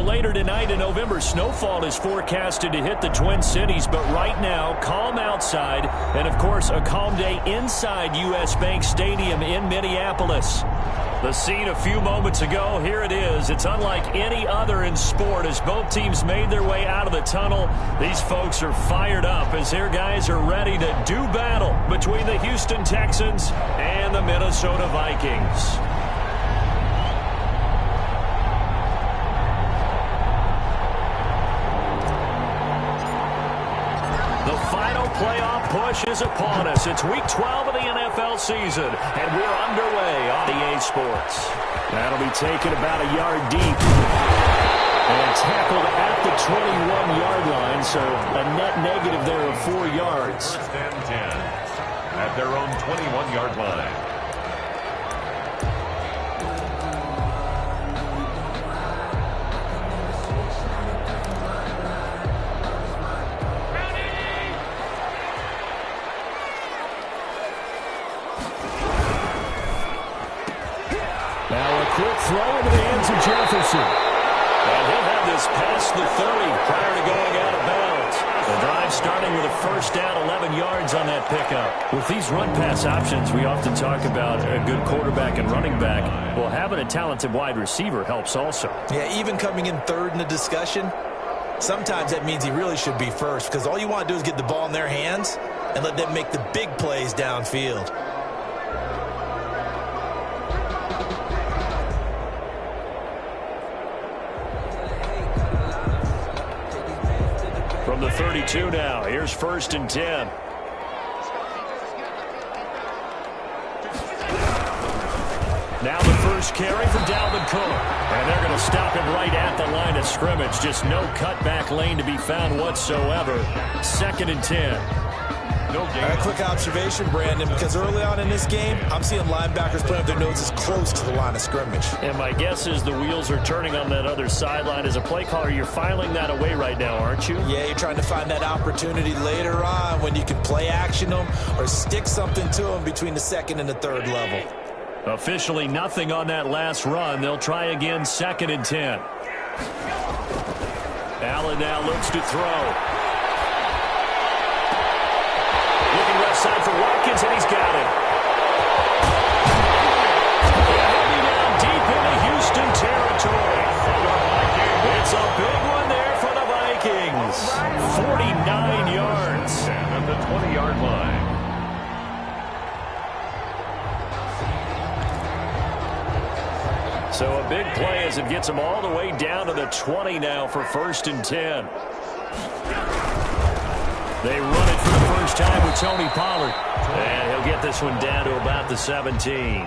Well, later tonight, a November snowfall is forecasted to hit the Twin Cities, but right now, calm outside, and of course, a calm day inside U.S. Bank Stadium in Minneapolis. The scene a few moments ago, here it is. It's unlike any other in sport as both teams made their way out of the tunnel. These folks are fired up as their guys are ready to do battle between the Houston Texans and the Minnesota Vikings. Playoff push is upon us. It's week 12 of the NFL season, and we're underway on EA Sports. That'll be taken about a yard deep and tackled at the 21-yard line, so a net negative there of 4 yards. First and 10 at their own 21-yard line. Quick throw into the hands of Jefferson. And he'll have this past the 30 prior to going out of bounds. The drive starting with a first down, 11 yards on that pickup. With these run-pass options, we often talk about a good quarterback and running back. Well, having a talented wide receiver helps also. Yeah, even coming in third in the discussion, sometimes that means he really should be first because all you want to do is get the ball in their hands and let them make the big plays downfield. From the 32 now, here's first and 10. Now the first carry for Dalvin Cook. And they're going to stop him right at the line of scrimmage. Just no cutback lane to be found whatsoever. Second and 10. A quick observation, Brandon, because early on in this game, I'm seeing linebackers putting up their noses close to the line of scrimmage. And my guess is the wheels are turning on that other sideline. As a play caller, you're filing that away right now, aren't you? Yeah, you're trying to find that opportunity later on when you can play action them or stick something to them between the second and the third level. Officially nothing on that last run. They'll try again, second and 10. Allen now looks to throw. Looking left side for Watkins, and he's got it. Heading down deep into Houston territory. It's a big one there for the Vikings. 49 yards. At the 20-yard line. So a big play as it gets them all the way down to the 20 now for first and 10. They run it for the first time with Tony Pollard. And he'll get this one down to about the 17.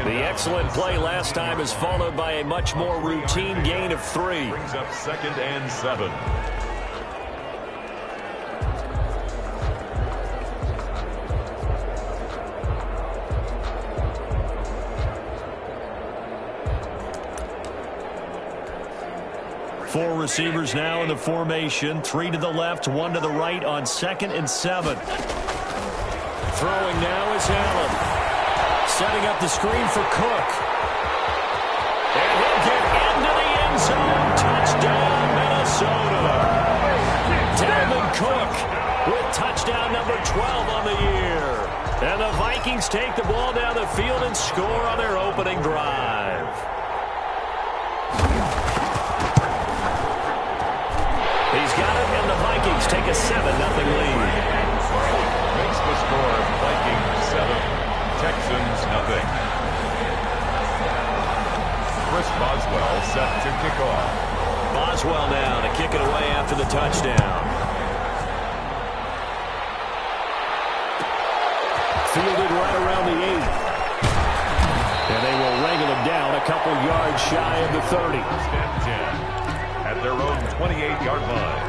The excellent play last time is followed by a much more routine gain of 3. Brings up second and 7. Four receivers now in the formation. 3 to the left, 1 to the right on second and 7. Throwing now is Allen. Setting up the screen for Cook. And he'll get into the end zone. Touchdown, Minnesota. Dalvin Cook with touchdown number 12 on the year. And the Vikings take the ball down the field and score on their opening drive. He's got it, and the Vikings take a 7-0 lead. Makes the score Vikings 7, Texans 0. Chris Boswell set to kick off. Boswell now to kick it away after the touchdown. Fielded right around the 8. And they will wrangle him down a couple yards shy of the 30. First and 10. At their own 28-yard line.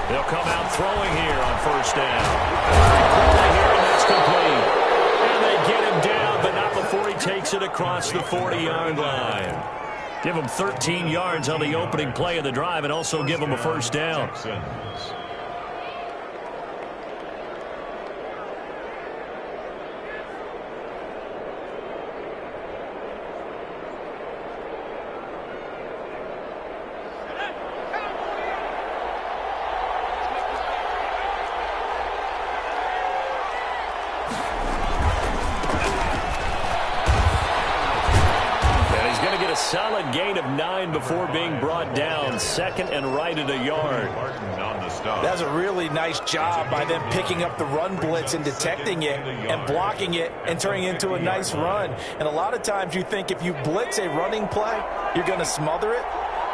They'll come out throwing here on first down. Here, and that's complete. And they get him down, but not before he takes it across the 40-yard line. Give them 13 yards on the opening play of the drive and also give them a first down. Solid gain of 9 before being brought down. Second and right at a yard. That's a really nice job by them picking up the run blitz and detecting it and blocking it and turning it into a nice run. And a lot of times you think if you blitz a running play, you're going to smother it.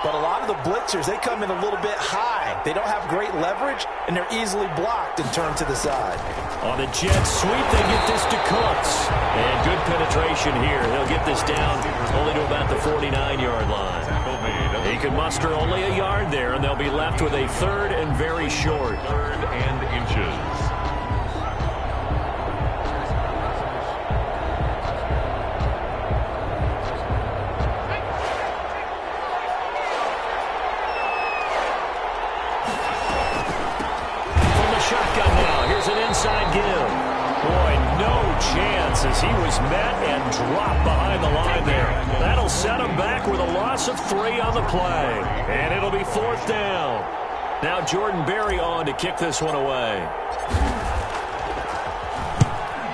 But a lot of the blitzers, they come in a little bit high. They don't have great leverage, and they're easily blocked and turned to the side. On the jet sweep, they get this to Cooks. And good penetration here. He'll get this down only to about the 49-yard line. He can muster only a yard there, and they'll be left with a third and very short. Third and inches. Inside give. Boy, no chance as he was met and dropped behind the line there. That'll set him back with a loss of 3 on the play. And it'll be 4th down. Now Jordan Berry on to kick this one away.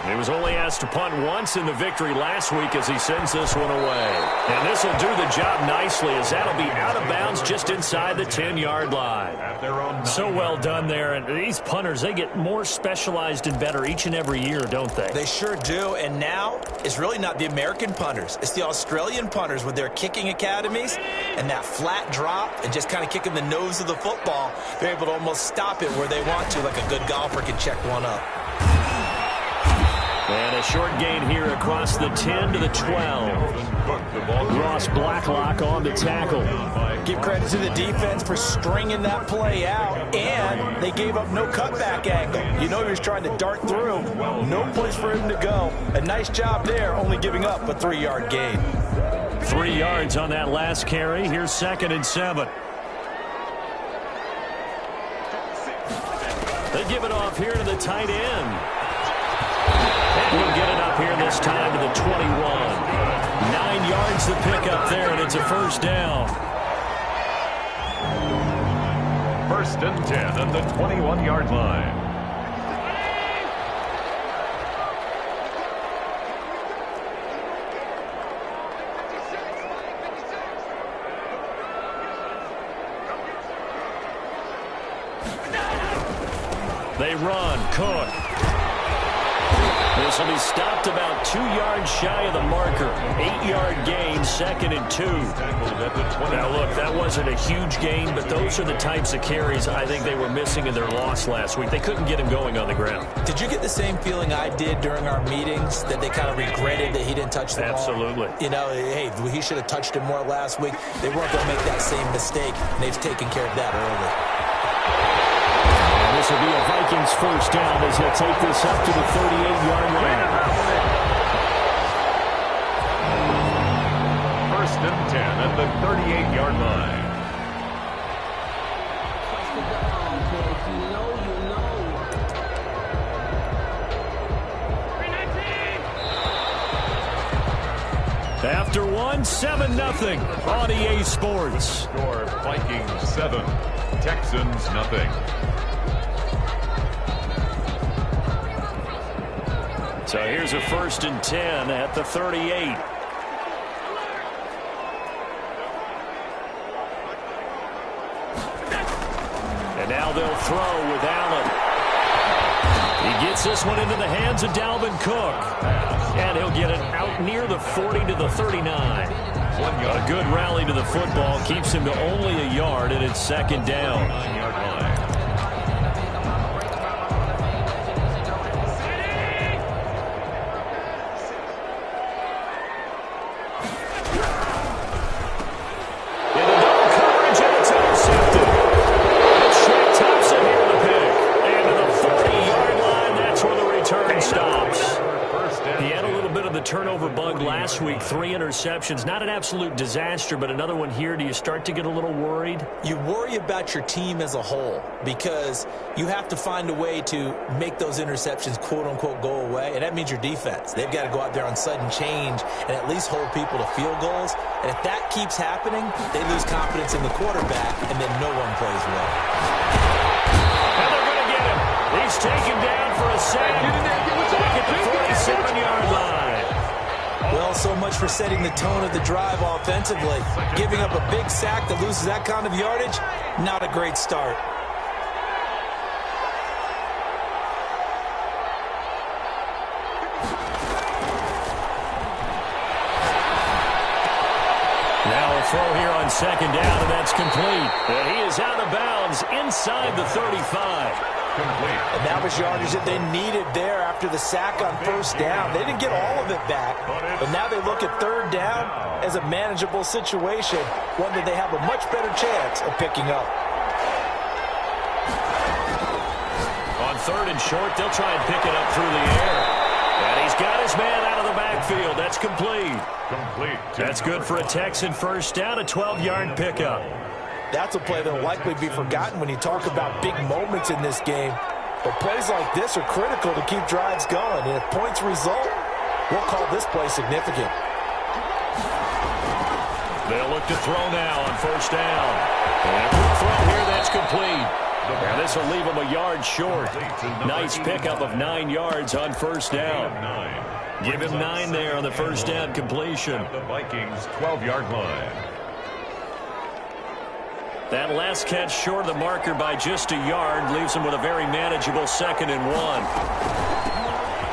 He was only asked to punt once in the victory last week as he sends this one away. And this will do the job nicely as that'll be out of bounds just inside the 10-yard line. So well done there. And these punters, they get more specialized and better each and every year, don't they? They sure do. And now it's really not the American punters. It's the Australian punters with their kicking academies and that flat drop and just kind of kicking the nose of the football. They're able to almost stop it where they want to, like a good golfer can check one up. And a short gain here across the 10 to the 12. Ross Blacklock on the tackle. Give credit to the defense for stringing that play out, and they gave up no cutback angle. You know he was trying to dart through. No place for him to go. A nice job there, only giving up a 3-yard gain. 3 yards on that last carry. Here's 2nd and 7. They give it off here to the tight end. And we'll get it up here this time to the 21. 9 yards to pick up there, and it's a first down. 1st and 10 at the 21-yard line. They run. Cook. This will be stopped about 2 yards shy of the marker. 8-yard gain, 2nd and 2. Now, look, that wasn't a huge gain, but those are the types of carries I think they were missing in their loss last week. They couldn't get him going on the ground. Did you get the same feeling I did during our meetings, that they kind of regretted that he didn't touch the ball? Absolutely. You know, hey, he should have touched it more last week. They weren't going to make that same mistake, and they've taken care of that early. This will be a Vikings first down as he'll take this up to the 38-yard line. 1st and 10 at the 38-yard line. After 7-0 on EA Sports. Score Vikings 7, Texans nothing. So here's a 1st and 10 at the 38. And now they'll throw with Allen. He gets this one into the hands of Dalvin Cook. And he'll get it out near the 40 to the 39. A good rally to the football keeps him to only a yard, and it's 2nd down. 9-yard line. of the turnover bug last week. 3 interceptions. Not an absolute disaster, but another one here. Do you start to get a little worried? You worry about your team as a whole because you have to find a way to make those interceptions, quote-unquote, go away, and that means your defense. They've got to go out there on sudden change and at least hold people to field goals. And if that keeps happening, they lose confidence in the quarterback, and then no one plays well. And they're going to get him. He's taken down for a sack. Back at the 47-yard line. Well, so much for setting the tone of the drive offensively. Giving up a big sack that loses that kind of yardage, not a great start. Now a throw here on second down, and that's complete. And he is out of bounds inside the 35. Complete. And that was yardage that they needed there after the sack on first down. They didn't get all of it back, but now they look at third down as a manageable situation, one that they have a much better chance of picking up. On third and short, they'll try and pick it up through the air. And he's got his man out of the backfield. That's complete. That's good for a Texan first down, a 12-yard pickup. That's a play that will likely be forgotten when you talk about big moments in this game. But plays like this are critical to keep drives going. And if points result, we'll call this play significant. They'll look to throw now on first down. And a throw here, that's complete. And this will leave him a yard short. Nice pickup of 9 yards on first down. Give him 9 there on the first down completion. The Vikings 12-yard line. That last catch short of the marker by just a yard leaves him with a very manageable 2nd and 1.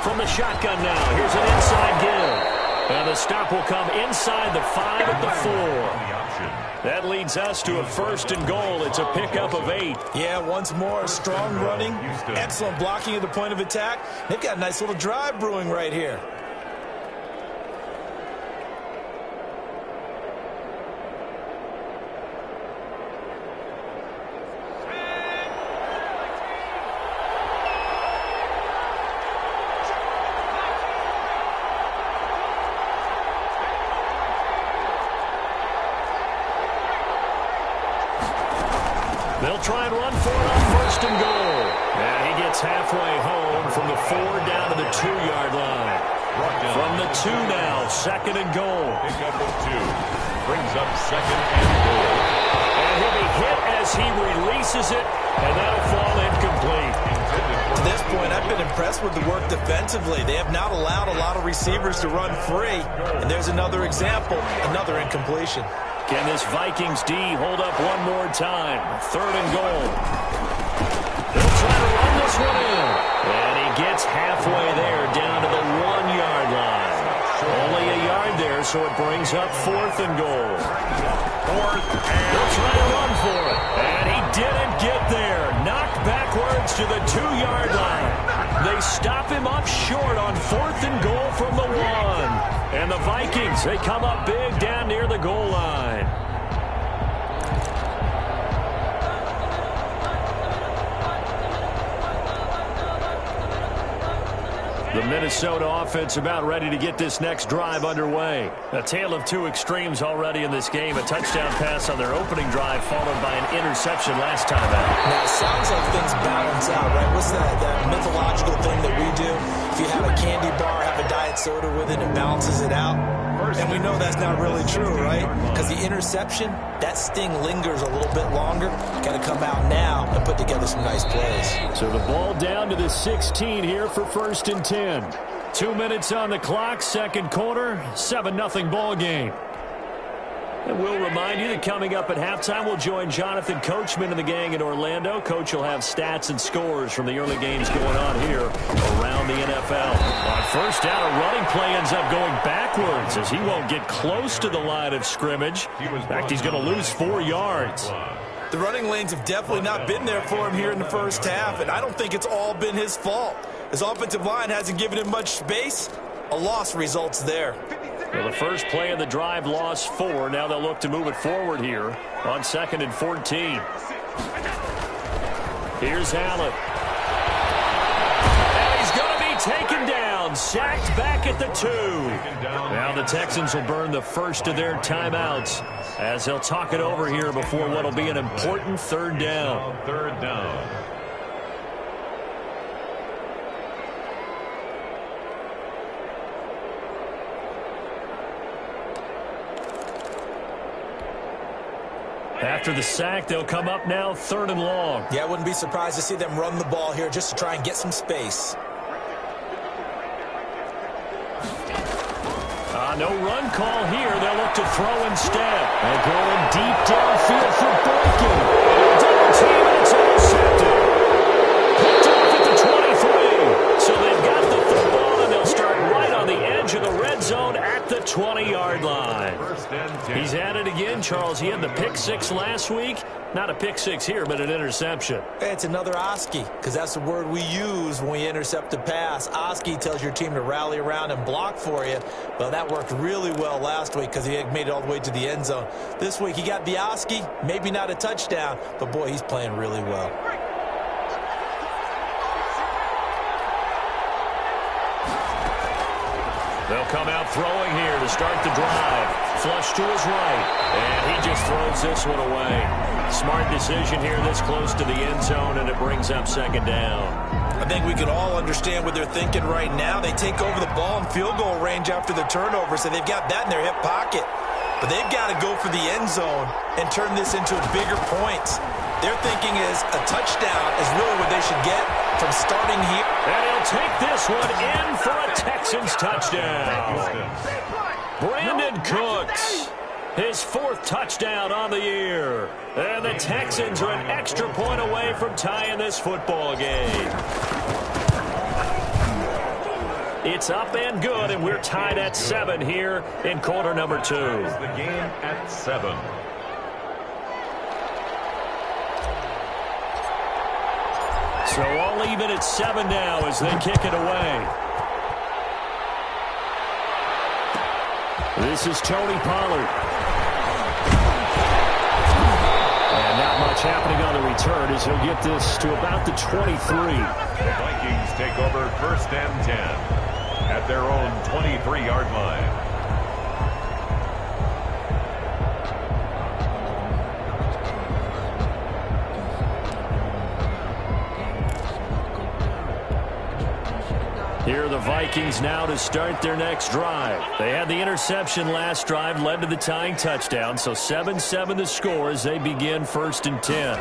From the shotgun now, here's an inside give. And the stop will come inside the 5 at the 4. That leads us to a 1st and goal. It's a pickup of 8. Yeah, once more, strong running, excellent blocking at the point of attack. They've got a nice little drive brewing right here. They'll try and run for it on 1st and goal. And he gets halfway home from the 4 down to the 2-yard line. From the 2 now, 2nd and goal. Pick up of 2. Brings up 2nd and goal. And he'll be hit as he releases it, and that'll fall incomplete. To this point, I've been impressed with the work defensively. They have not allowed a lot of receivers to run free. And there's another example, another incompletion. Can this Vikings D hold up one more time? 3rd and goal. They'll try to run this one in. And he gets halfway there down to the 1-yard line. Only a yard there, so it brings up 4th and goal. 4th, and they'll try to run for it. And he didn't get there. Knocked backwards to the 2-yard line. They stop him up short on 4th and goal from the 1. And the Vikings, they come up big down near the goal line. The Minnesota offense about ready to get this next drive underway. A tale of 2 extremes already in this game. A touchdown pass on their opening drive followed by an interception last time out. Now, it sounds like things balance out, right? What's that mythological thing that we do? If you have a candy bar, have a diet soda with it, it balances it out. And we know that's not really true, right? Because the interception, that sting lingers a little bit longer. Got to come out now and put together some nice plays. So the ball down to the 16 here for 1st and 10. 2 minutes on the clock, 2nd quarter, 7-0 ball game. And we'll remind you that coming up at halftime, we'll join Jonathan Coachman and the gang in Orlando. Coach will have stats and scores from the early games going on here around the NFL. On first down, a running play ends up going backwards as he won't get close to the line of scrimmage. In fact, he's going to lose 4 yards. The running lanes have definitely not been there for him here in the first half, and I don't think it's all been his fault. His offensive line hasn't given him much space. A loss results there. Well, the first play of the drive lost 4. Now they'll look to move it forward here on 2nd and 14. Here's Allen. And he's going to be taken down. Sacked back at at the 2. Now the Texans will burn the first of their timeouts as they'll talk it over here before what will be an important third down. Third down. After the sack, they'll come up now 3rd and long. Yeah, I wouldn't be surprised to see them run the ball here just to try and get some space. No run call here. They'll look to throw instead. And going deep downfield for Boykin. Double team, and it's intercepted. Picked off at the 23. So they've got the football, and they'll start right on the edge of the red zone at the 20-yard line. He's at it again, Charles. He had the pick 6 last week. Not a pick 6 here, but an interception. It's another Oski, because that's the word we use when we intercept a pass. Oski tells your team to rally around and block for you. Well, that worked really well last week because he had made it all the way to the end zone. This week he got the Oski, maybe not a touchdown, but boy, he's playing really well. They'll come out throwing here to start the drive. Flush to his right, and he just throws this one away. Smart decision here this close to the end zone, and it brings up 2nd down. I think we can all understand what they're thinking right now. They take over the ball in field goal range after the turnover, so they've got that in their hip pocket. But they've got to go for the end zone and turn this into bigger points. Their thinking is a touchdown is really what they should get from starting here. And he'll take this one in for a Texans touchdown. Brandon Cooks, his 4th touchdown on the year. And the Texans are an extra point away from tying this football game. It's up and good, and we're tied at 7 here in quarter number 2. The game at 7. So all even at 7 now as they kick it away. This is Tony Pollard. And not much happening on the return as he'll get this to about the 23. The Vikings take over 1st and 10 at their own 23-yard line. Here are the Vikings now to start their next drive. They had the interception last drive, led to the tying touchdown, so 7-7 the score as they begin 1st and 10.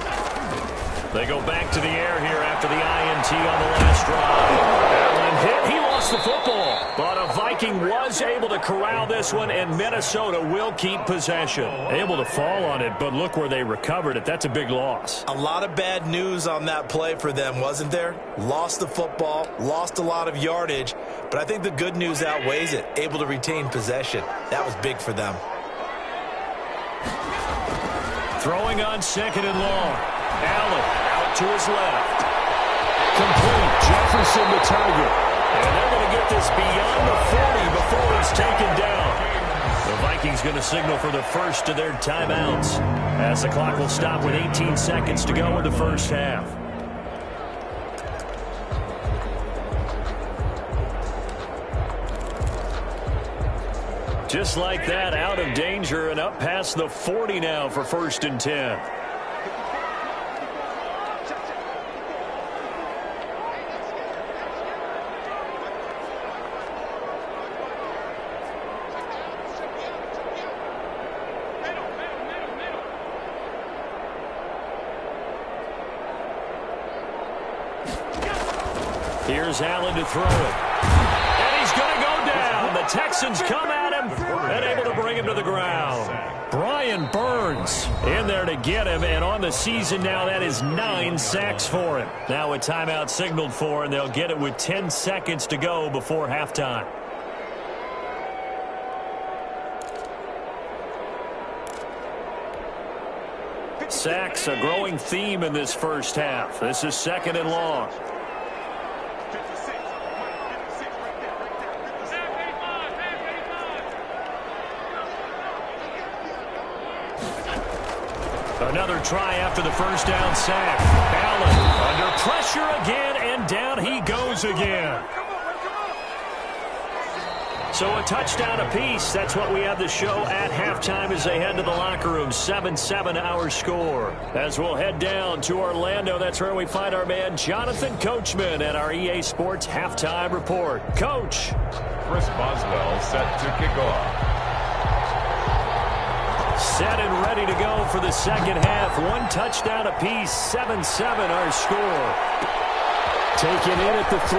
They go back to the air here after the INT on the last drive. Allen hit. He lost the football, but a Viking was able to corral this one, and Minnesota will keep possession. Able to fall on it, but look where they recovered it. That's a big loss. A lot of bad news on that play for them, wasn't there? Lost the football, lost a lot of yardage, but I think the good news outweighs it. Able to retain possession. That was big for them. Throwing on 2nd and long. Allen out to his left. Complete. Jefferson the target. And they're going to get this beyond the 40 before he's taken down. The Vikings going to signal for the first of their timeouts as the clock will stop with 18 seconds to go in the first half. Just like that, out of danger and up past the 40 now for 1st and 10. Here's Allen to throw it. And he's going to go down. The Texans come at him and able to bring him to the ground. Brian Burns in there to get him, and on the season now, that is 9 sacks for him. Now a timeout signaled for, and they'll get it with 10 seconds to go before halftime. Sacks, a growing theme in this first half. This is 2nd and long. Another try after the first down sack. Allen under pressure again, and down he goes again. So a touchdown apiece. That's what we have the show at halftime as they head to the locker room. 7-7 our score. As we'll head down to Orlando, that's where we find our man Jonathan Coachman at our EA Sports Halftime Report. Coach. Chris Boswell set to kick off. Set and ready to go for the second half. One touchdown apiece. 7-7 our score. Taken in at the 3.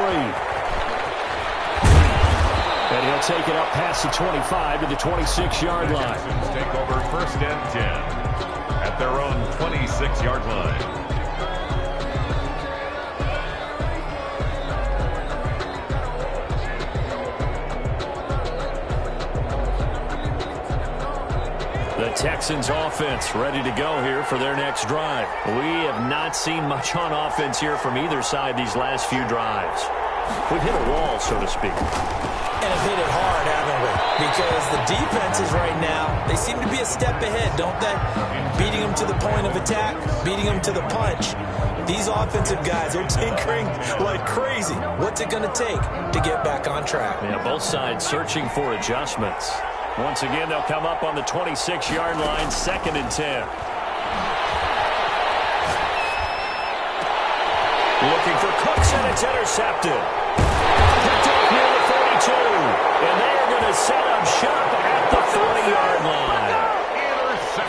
And he'll take it up past the 25 to the 26-yard line. Texans take over first and 10 at their own 26-yard line. The Texans offense ready to go here for their next drive. We have not seen much on offense here from either side these last few drives. We've hit a wall, so to speak. And have hit it hard, haven't we? Because the defenses right now, they seem to be a step ahead, don't they? Beating them to the point of attack, beating them to the punch. These offensive guys are tinkering like crazy. What's it going to take to get back on track? Yeah, both sides searching for adjustments. Once again, they'll come up on the 26-yard line, 2nd and 10. Looking for Cooks, and it's intercepted. Picked up near the 42, and they're going to set up shop at the 40-yard line.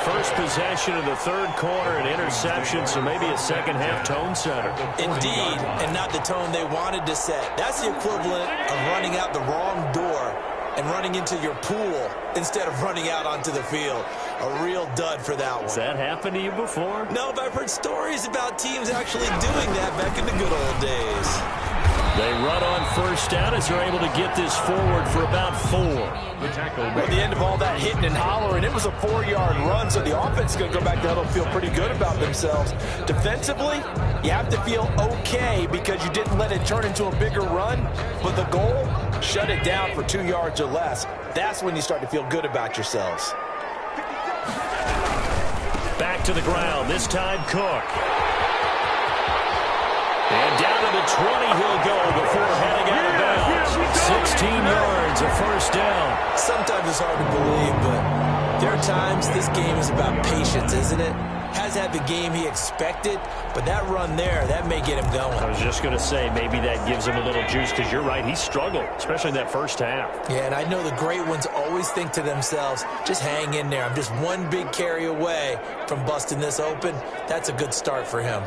First possession of the third quarter, an interception, so maybe a second-half tone setter. Indeed, and not the tone they wanted to set. That's the equivalent of running out the wrong door and running into your pool instead of running out onto the field. A real dud for that one. Has that happened to you before? No, but I've heard stories about teams actually doing that back in the good old days. They run on first down as they're able to get this forward for about 4. At the end of all that hitting and hollering, it was a 4-yard run, so the offense is going to go back to huddle and feel pretty good about themselves. Defensively, you have to feel okay because you didn't let it turn into a bigger run, but the goal, shut it down for 2 yards or less. That's when you start to feel good about yourselves. Back to the ground, this time Cook. And down to the 20 he'll go before heading out of bounds. 16 yards, a first down. Sometimes it's hard to believe, but there are times this game is about patience, isn't it? Has had the game he expected, but that run there, that may get him going. I was just going to say, maybe that gives him a little juice, because you're right, he struggled, especially in that first half. Yeah, and I know the great ones always think to themselves, just hang in there. I'm just one big carry away from busting this open. That's a good start for him.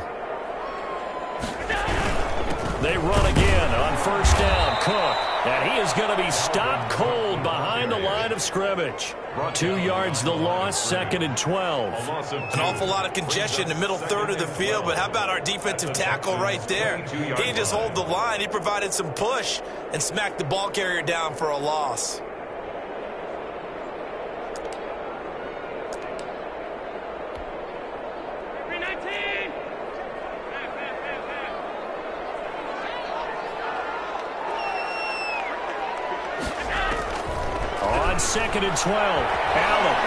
They run again on first down, Cook. And he is going to be stopped cold behind the line of scrimmage. 2 yards the loss, 2nd and 12. An awful lot of congestion in the middle third of the field, but how about our defensive tackle right there? He didn't just hold the line. He provided some push and smacked the ball carrier down for a loss. On 2nd and 12, Allen.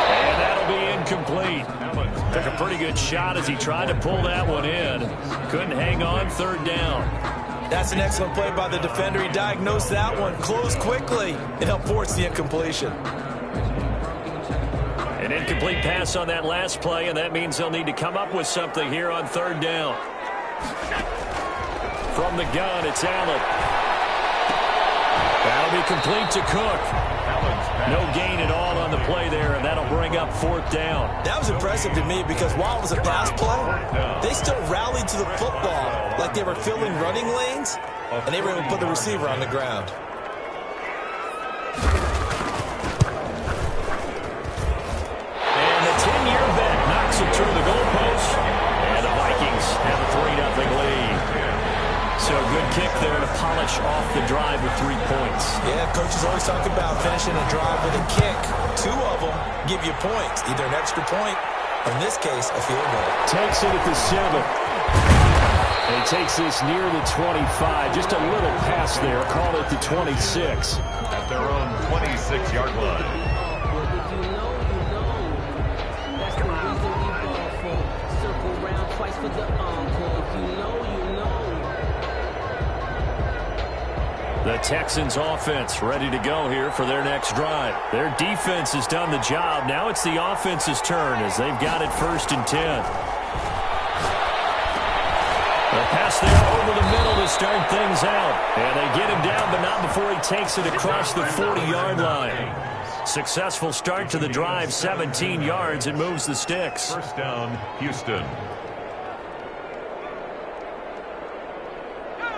And that'll be incomplete. Took a pretty good shot as he tried to pull that one in. Couldn't hang on, 3rd down. That's an excellent play by the defender. He diagnosed that one, closed quickly, and helped force the incompletion. An incomplete pass on that last play, and that means they'll need to come up with something here on 3rd down. From the gun, it's Allen. That'll be complete to Cook. No gain at all on the play there, and that'll bring up 4th down. That was impressive to me because while it was a pass play, they still rallied to the football like they were filling running lanes, and they were able to put the receiver on the ground. And the 10-year bet knocks it through the goalpost, and the Vikings have a 3-0 lead. So a good kick there to polish off the drive with 3 points. Yeah, coaches always talk about finishing a drive with a kick. 2 of them give you points, either an extra point, or in this case, a field goal. Takes it at the 7. And he takes this near the 25. Just a little pass there. Call it the 26. At their own 26-yard line. The Texans offense ready to go here for their next drive. Their defense has done the job. Now it's the offense's turn as they've got it 1st and 10. The pass there over the middle to start things out. And they get him down, but not before he takes it across the 40-yard line. Successful start to the drive, 17 yards, and moves the sticks. First down, Houston.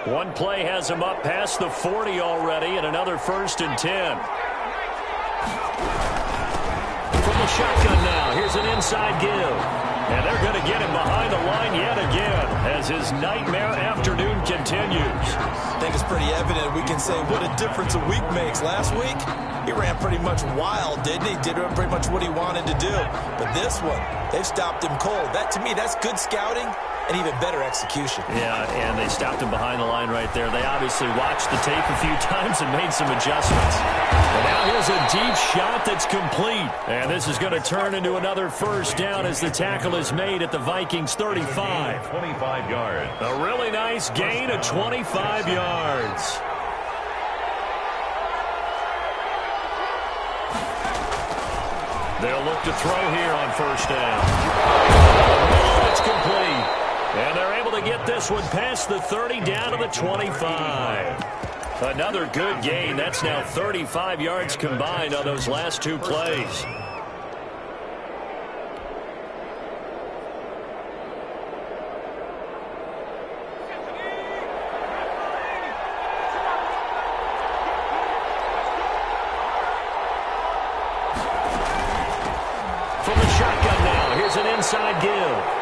One play has him up past the 40 already, and another 1st and 10. From the shotgun now, here's an inside give. And they're going to get him behind the line yet again as his nightmare afternoon continues. I think it's pretty evident. We can say what a difference a week makes. Last week, he ran pretty much wild, didn't he? Did pretty much what he wanted to do. But this one, they've stopped him cold. That, to me, that's good scouting and even better execution. Yeah, and they stopped him behind the line right there. They obviously watched the tape a few times and made some adjustments. And now here's a deep shot that's complete. And this is going to turn into another 1st down as the tackle is made at the Vikings 35. 25 yards. A really nice gain of 25 yards. They'll look to throw here on 1st down. It's complete. And they're able to get this one past the 30 down to the 25. Another good gain. That's now 35 yards combined on those last 2 plays. From the shotgun now, here's an inside give.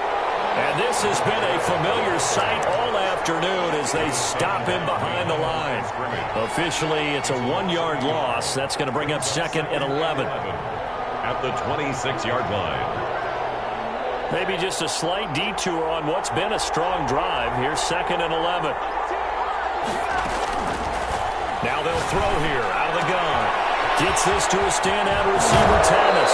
And this has been a familiar sight all afternoon as they stop him behind the line. Officially, it's a 1-yard loss. That's going to bring up 2nd and 11. At the 26-yard line. Maybe just a slight detour on what's been a strong drive. Here's 2nd and 11. Now they'll throw here out of the gun. Gets this to a standout receiver, Thomas.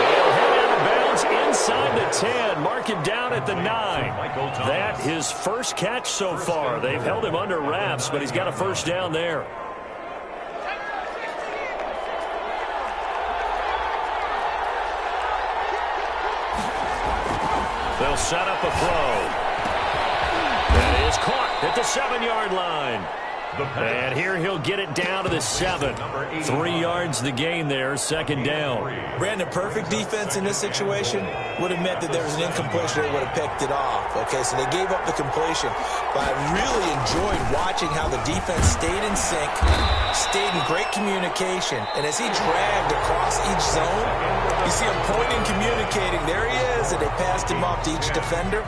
They'll head out of bounds inside the 10. Mark him down at the 9. That his first catch so far. They've held him under wraps, but he's got a 1st down there. They'll set up a throw. That is caught at the 7-yard line. And here he'll get it down to the 7. 3 yards the gain there, 2nd down. Brandon, perfect defense in this situation would have meant that there was an incompletion. They would have picked it off. Okay, so they gave up the completion. But I really enjoyed watching how the defense stayed in sync, stayed in great communication. And as he dragged across each zone, you see him pointing, communicating. There he is, and they passed him off to each defender.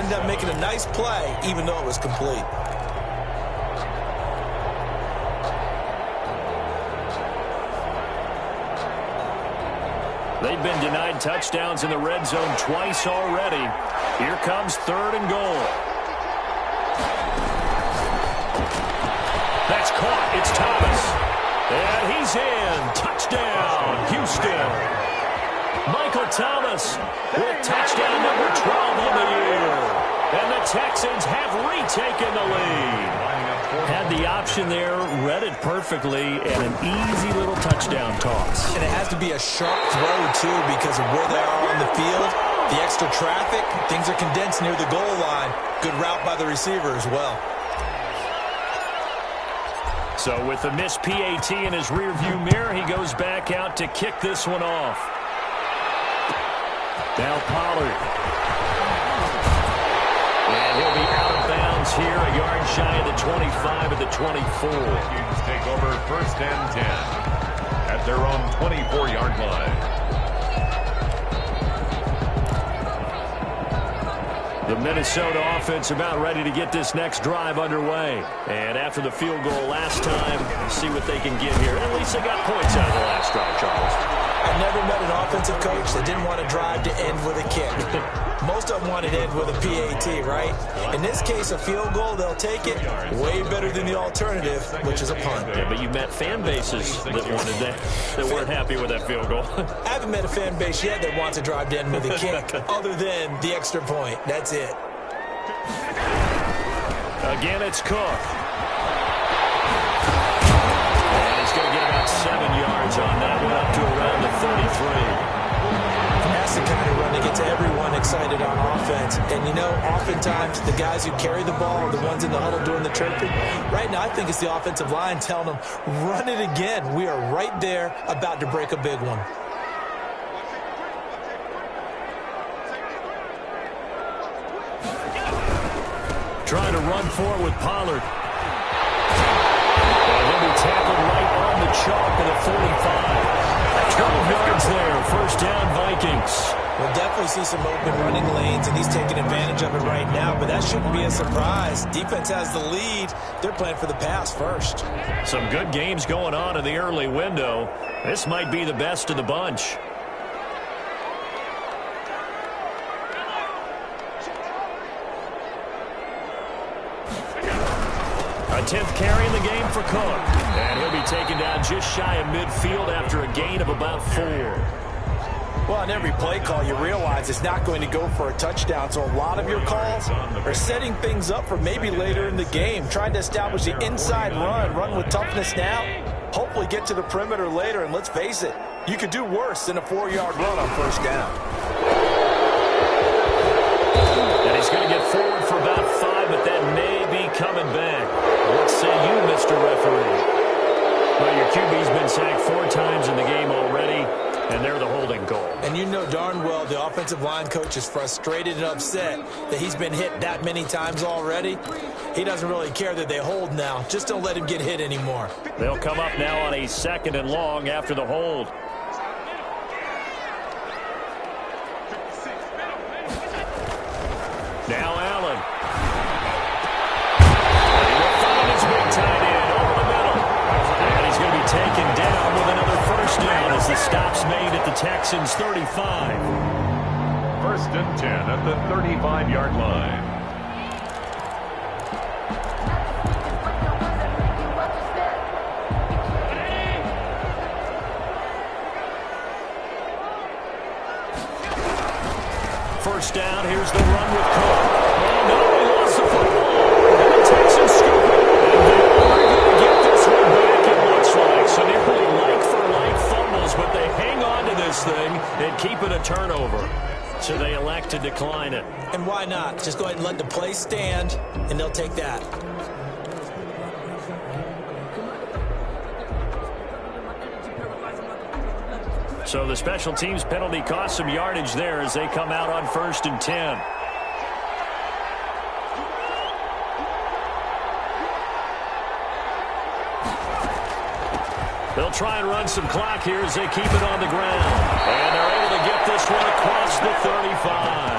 Ended up making a nice play, even though it was complete. They've been denied touchdowns in the red zone twice already. Here comes 3rd and goal. That's caught. It's Thomas. And he's in. Touchdown, Houston. Michael Thomas with touchdown number 12 on the year. And the Texans have retaken the lead. Had the option there, read it perfectly, and an easy little touchdown toss. And it has to be a sharp throw, too, because of where they are on the field. The extra traffic, things are condensed near the goal line. Good route by the receiver as well. So with the missed PAT in his rearview mirror, he goes back out to kick this one off. Now Pollard. And he'll be out of bounds here, a yard shy of the 25 at the 24. Vikings take over 1st and 10 at their own 24-yard line. The Minnesota offense about ready to get this next drive underway. And after the field goal last time, see what they can get here. At least they got points out of the last drive, Charles. I've never met an offensive coach that didn't want to drive to end with a kick. Most of them want to end with a PAT, right? In this case, a field goal, they'll take it. Way better than the alternative, which is a punt. Yeah, but you met fan bases that wanted that weren't happy with that field goal. I haven't met a fan base yet that wants to drive to end with a kick, other than the extra point. That's it. Again, it's Cook. 7 yards on that one, up to around the 33. That's the kind of run that gets everyone excited on offense. And, you know, oftentimes the guys who carry the ball are the ones in the huddle doing the chirping. Right now, I think it's the offensive line telling them, run it again. We are right there about to break a big one. Trying to run for it with Pollard. And he'll be tackled right on the chalk of the 45. 12 yards there. First down, Vikings. We'll definitely see some open running lanes, and he's taking advantage of it right now, but that shouldn't be a surprise. Defense has the lead. They're playing for the pass first. Some good games going on in the early window. This might be the best of the bunch. A 10th carry in the game for Cook. And he'll be taken down just shy of midfield after a gain of about 4. Well, on every play call, you realize it's not going to go for a touchdown, so a lot of your calls are setting things up for maybe later in the game, trying to establish the inside run with toughness now, hopefully get to the perimeter later, and let's face it, you could do worse than a 4-yard run on first down. And he's going to get forward for about 5, but that may be coming back. What say you, Mr. Referee? Well, your QB's been sacked 4 times in the game already, and they're the holding goal. And you know darn well the offensive line coach is frustrated and upset that he's been hit that many times already. He doesn't really care that they hold now. Just don't let him get hit anymore. They'll come up now on a 2nd and long after the hold. Now Allen. And he will find his big tight end over the middle. And he's going to be taken down with another first down as the stop's made at the Texans' 35. 1st and 10 at the 35-yard line. First down, here's the run with Cook. Oh, no, he lost the football. And the Texans scoop it. And they're going to get this one back, it looks like. So nearly like-for-like fumbles, but they hang on to this thing and keep it a turnover. So they elect to decline it. And why not? Just go ahead and let the play stand, and they'll take that. So the special teams penalty cost some yardage there as they come out on 1st and 10. They'll try and run some clock here as they keep it on the ground. And they're able to get this one across the 35.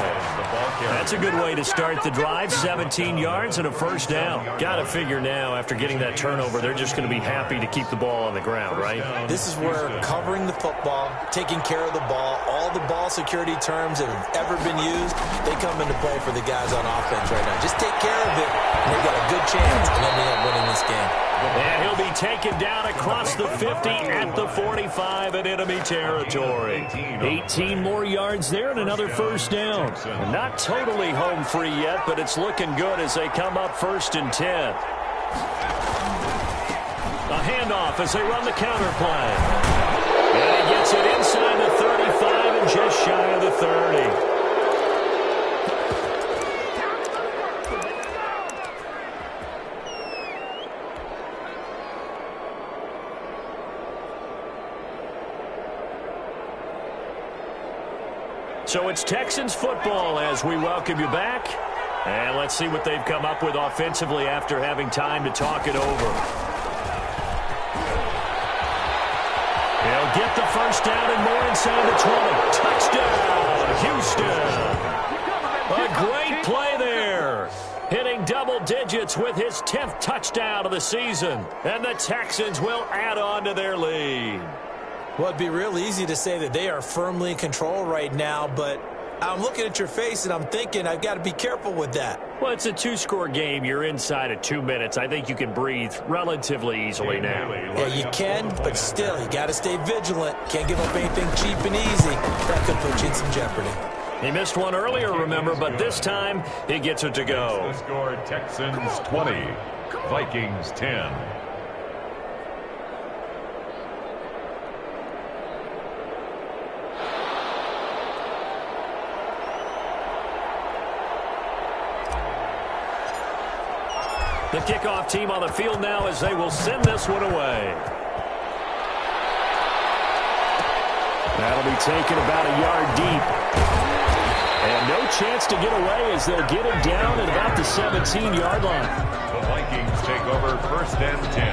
That's a good way to start the drive. 17 yards and a first down. Got to figure now, after getting that turnover, they're just going to be happy to keep the ball on the ground, right? This is where covering the football, taking care of the ball, all the ball security terms that have ever been used, they come into play for the guys on offense right now. Just take care of it, and they've got a good chance of ending up winning this game. And he'll be taken down across the 50 at the 45 in enemy territory. 18 more yards there and another first down. Not totally home free yet, but it's looking good as they come up 1st and 10. A handoff as they run the counter play. And he gets it inside the 35 and just shy of the 30. So it's Texans football as we welcome you back. And let's see what they've come up with offensively after having time to talk it over. He'll get the first down and more inside the 20. Touchdown, Houston. A great play there. Hitting double digits with his 10th touchdown of the season. And the Texans will add on to their lead. Well, it'd be real easy to say that they are firmly in control right now, but I'm looking at your face and I'm thinking I've got to be careful with that. Well, it's a 2-score game. You're inside of 2 minutes. I think you can breathe relatively easily now. Yeah, you can, but still, you got to stay vigilant. Can't give up anything cheap and easy. That could put you in some jeopardy. He missed one earlier, remember, but this time he gets it to go. The score, Texans 20, Vikings 10. The kickoff team on the field now as they will send this one away. That'll be taken about a yard deep. And no chance to get away as they'll get him down at about the 17-yard line. The Vikings take over 1st and 10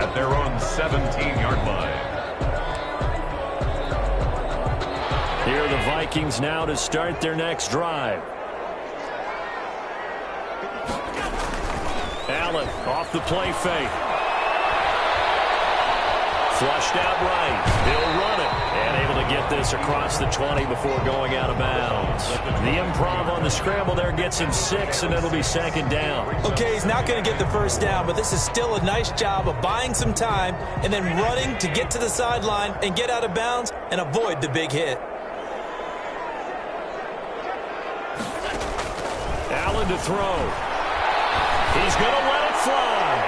at their own 17-yard line. Here are the Vikings now to start their next drive. Allen off the play fake. Flushed out right. He'll run it. And able to get this across the 20 before going out of bounds. The improv on the scramble there gets him 6, and it'll be 2nd down. Okay, he's not going to get the first down, but this is still a nice job of buying some time and then running to get to the sideline and get out of bounds and avoid the big hit. Allen to throw. He's going to let it fly.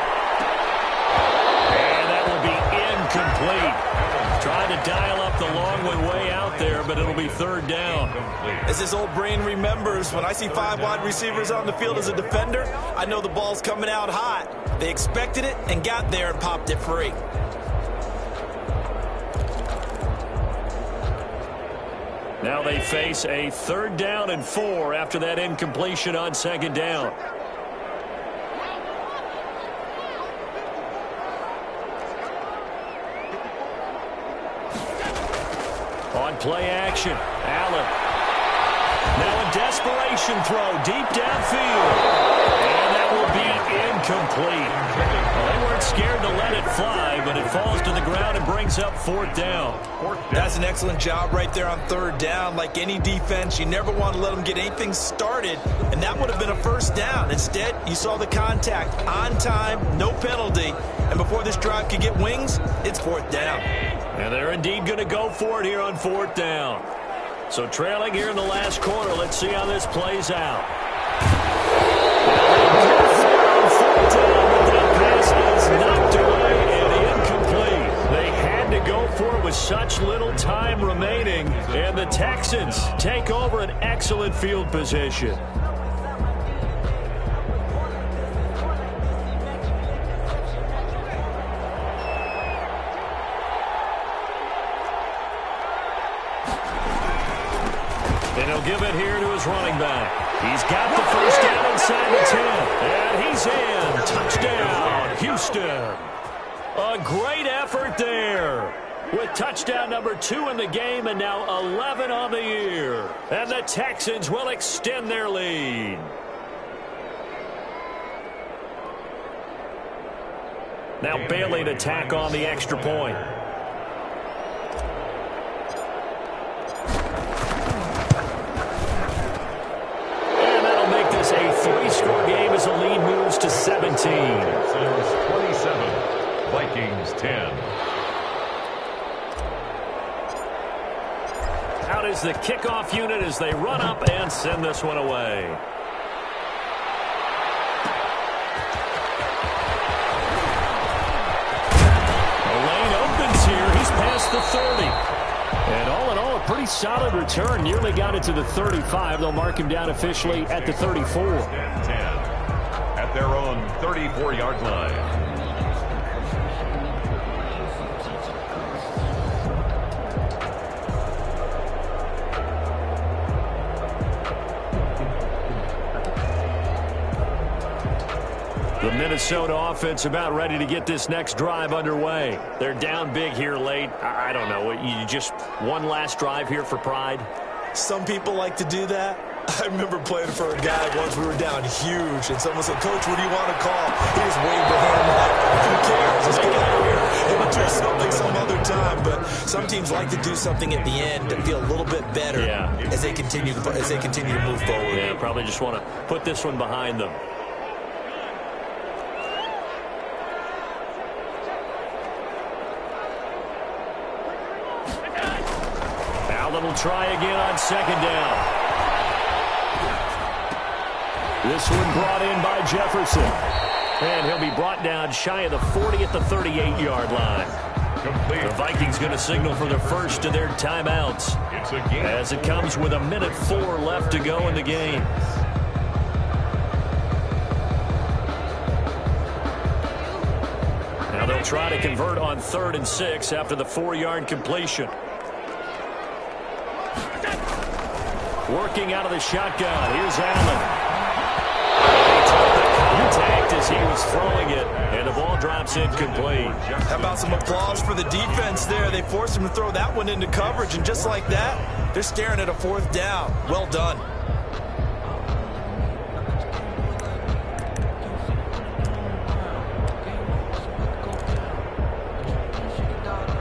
And that will be incomplete. Trying to dial up the long one way out there, but it'll be 3rd down. As his old brain remembers, when I see 5 wide receivers on the field as a defender, I know the ball's coming out hot. They expected it and got there and popped it free. Now they face a 3rd down and 4 after that incompletion on 2nd down. On play action, Allen. Now a desperation throw deep downfield. And that will be incomplete. Well, they weren't scared to let it fly, but it falls to the ground and brings up 4th down. That's an excellent job right there on 3rd down. Like any defense, you never want to let them get anything started, and that would have been a 1st down. Instead, you saw the contact on time, no penalty, and before this drive could get wings, it's 4th down. And they're indeed going to go for it here on 4th down. So trailing here in the last quarter, let's see how this plays out. Knocked away and incomplete. They had to go for it with such little time remaining, and the Texans take over an excellent field position. And he'll give it here to his running back. He's got the first down inside the 10. And he's in. Touchdown, Houston. A great effort there. With touchdown number 2 in the game and now 11 on the year. And the Texans will extend their lead. Now Bailey to tack on the extra point. A 3-score game as the lead moves to 17. 27, Vikings 10. Out is the kickoff unit as they run up and send this one away. The lane opens here. He's past the 30. And all in all, a pretty solid return. Nearly got it to the 35. They'll mark him down officially at the 34. 10 at their own 34-yard line. The Minnesota offense about ready to get this next drive underway. They're down big here late. I don't know. You just one last drive here for pride? Some people like to do that. I remember playing for a guy once. We were down huge, and someone said, "Coach, what do you want to call?" He just waved a hand like, "Who cares? Let's get out of here. We'll do something some other time." But some teams like to do something at the end to feel a little bit better as they continue to move forward. Yeah, probably just want to put this one behind them. Allen will try again on 2nd down. This one brought in by Jefferson. And he'll be brought down shy of the 40 at the 38-yard line. Complete. The Vikings going to signal for the first of their timeouts as it comes with 1:04 left to go in the game. They'll try to convert on 3rd and 6 after the 4-yard completion. Working out of the shotgun. Here's Allen. Contact as he was throwing it, and the ball drops incomplete. How about some applause for the defense there? They forced him to throw that one into coverage, and just like that, they're staring at a 4th down. Well done.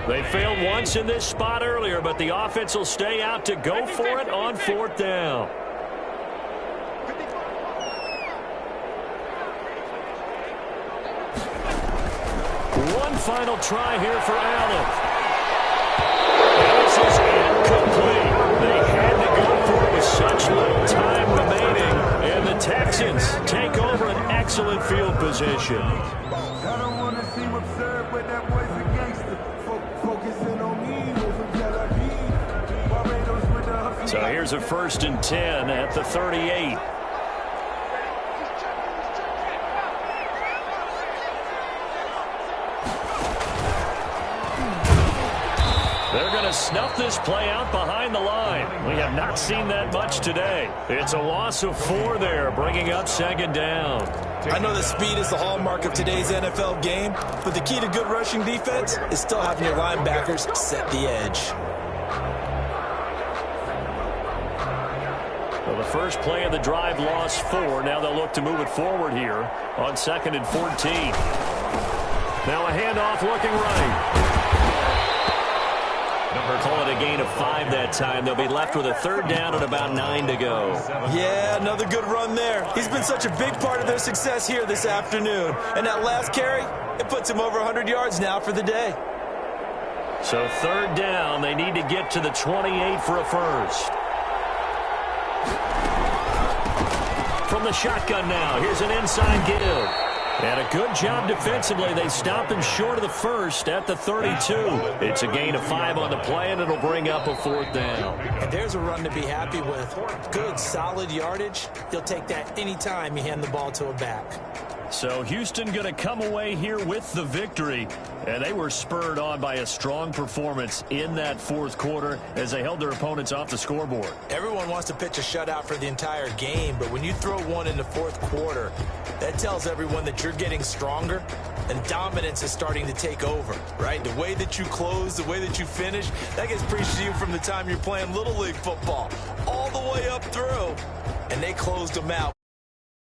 They failed once in this spot earlier, but the offense will stay out to go for it on 4th down. One final try here for Allen. This is incomplete. They had to go for it with such little time remaining, and the Texans take over an excellent field position. So here's a 1st and 10 at the 38. They're going to snuff this play out behind the line. We have not seen that much today. It's a loss of 4 there, bringing up 2nd down. I know that speed is the hallmark of today's NFL game, but the key to good rushing defense is still having your linebackers set the edge. Well, the first play of the drive lost 4. Now they'll look to move it forward here on 2nd and 14. Now a handoff looking right. Call it a gain of 5 that time. They'll be left with a 3rd down and about 9 to go. Yeah, another good run there. He's been such a big part of their success here this afternoon. And that last carry, it puts him over 100 yards now for the day. So 3rd down, they need to get to the 28 for a first. From the shotgun now, here's an inside give. And a good job defensively. They stopped him short of the first at the 32. It's a gain of 5 on the play, and it'll bring up a 4th down. And there's a run to be happy with. Good, solid yardage. You'll take that anytime you hand the ball to a back. So Houston going to come away here with the victory. And they were spurred on by a strong performance in that 4th quarter as they held their opponents off the scoreboard. Everyone wants to pitch a shutout for the entire game, but when you throw one in the 4th quarter, that tells everyone that you're getting stronger and dominance is starting to take over, right? The way that you close, the way that you finish, that gets preached to you from the time you're playing Little League football all the way up through, and they closed them out.